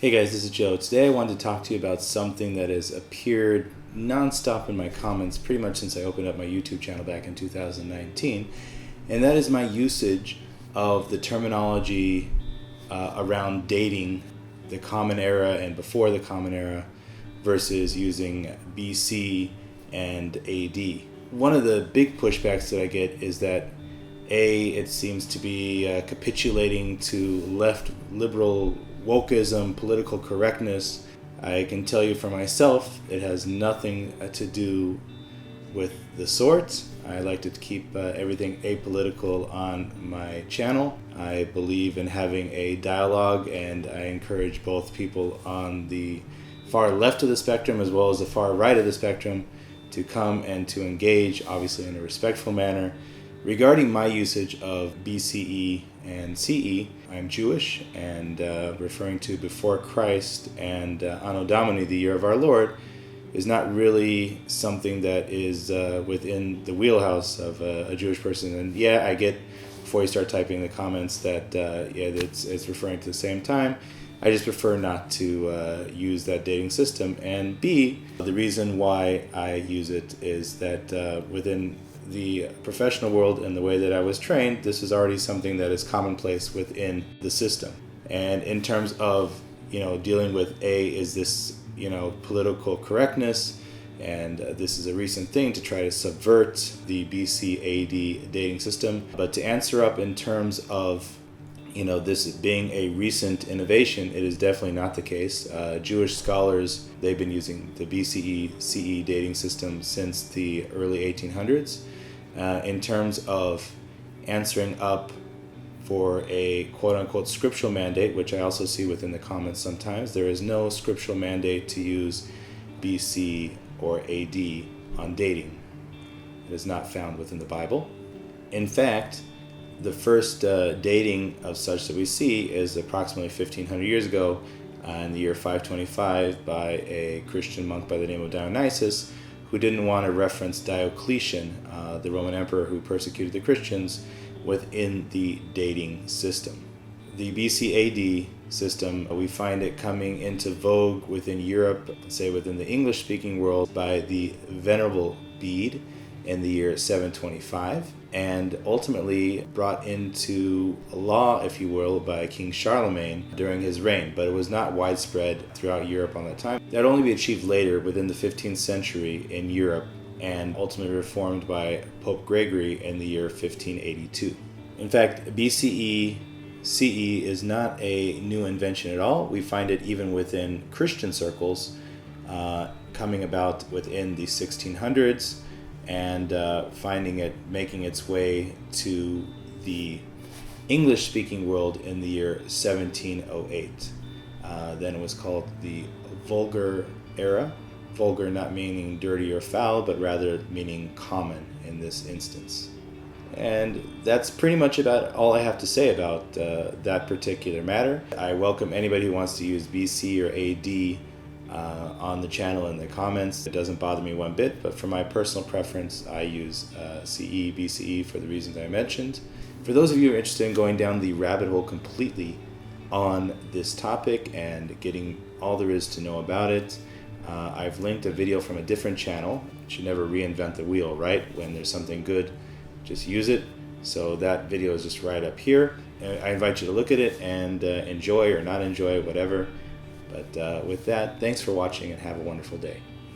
Hey guys, this is Joe. Today I wanted to talk to you about something that has appeared nonstop in my comments pretty much since I opened up my YouTube channel back in 2019, and that is my usage of the terminology around dating the Common Era and before the Common Era versus using BC and AD. One of the big pushbacks that I get is that it seems to be capitulating to left liberal wokeism, political correctness. I can tell you for myself, it has nothing to do with the sort. I like to keep everything apolitical on my channel. I believe in having a dialogue, and I encourage both people on the far left of the spectrum as well as the far right of the spectrum to come and to engage, obviously in a respectful manner. Regarding my usage of BCE and CE, I'm Jewish, and referring to before Christ and Anno Domini, the year of our Lord, is not really something that is within the wheelhouse of a Jewish person. And yeah, I get, before you start typing in the comments, that it's referring to the same time. I just prefer not to use that dating system. And B, the reason why I use it is that within the professional world and the way that I was trained, this is already something that is commonplace within the system. And in terms of, dealing with is this, political correctness, and this is a recent thing to try to subvert the BC-AD dating system. But to answer up in terms of, this being a recent innovation, it is definitely not the case. Jewish scholars, they've been using the BCE-CE dating system since the early 1800s. In terms of answering up for a quote-unquote scriptural mandate, which I also see within the comments sometimes, there is no scriptural mandate to use BC or AD on dating. It is not found within the Bible. In fact, the first dating of such that we see is approximately 1,500 years ago in the year 525 by a Christian monk by the name of Dionysius, who didn't want to reference Diocleziano, the Roman emperor who persecuted the Christians, within the dating system. The BC-AD system, we find it coming into vogue within Europe, say within the English-speaking world, by the Venerable Bede in the year 725, and ultimately brought into law, if you will, by King Charlemagne during his reign, but it was not widespread throughout Europe on that time. That would only be achieved later, within the 15th century in Europe, and ultimately reformed by Pope Gregory in the year 1582. In fact, BCE-CE is not a new invention at all. We find it even within Christian circles, coming about within the 1600s, and finding it making its way to the English-speaking world in the year 1708. Then it was called the Vulgar Era. Vulgar not meaning dirty or foul, but rather meaning common in this instance. And that's pretty much about all I have to say about that particular matter. I welcome anybody who wants to use BC or AD on the channel in the comments. It doesn't bother me one bit, but for my personal preference, I use CE, BCE for the reasons I mentioned. For those of you who are interested in going down the rabbit hole completely on this topic and getting all there is to know about it, I've linked a video from a different channel. You should never reinvent the wheel, right? When there's something good, just use it. So that video is just right up here. I invite you to look at it and enjoy or not enjoy, whatever. But with that, thanks for watching and have a wonderful day.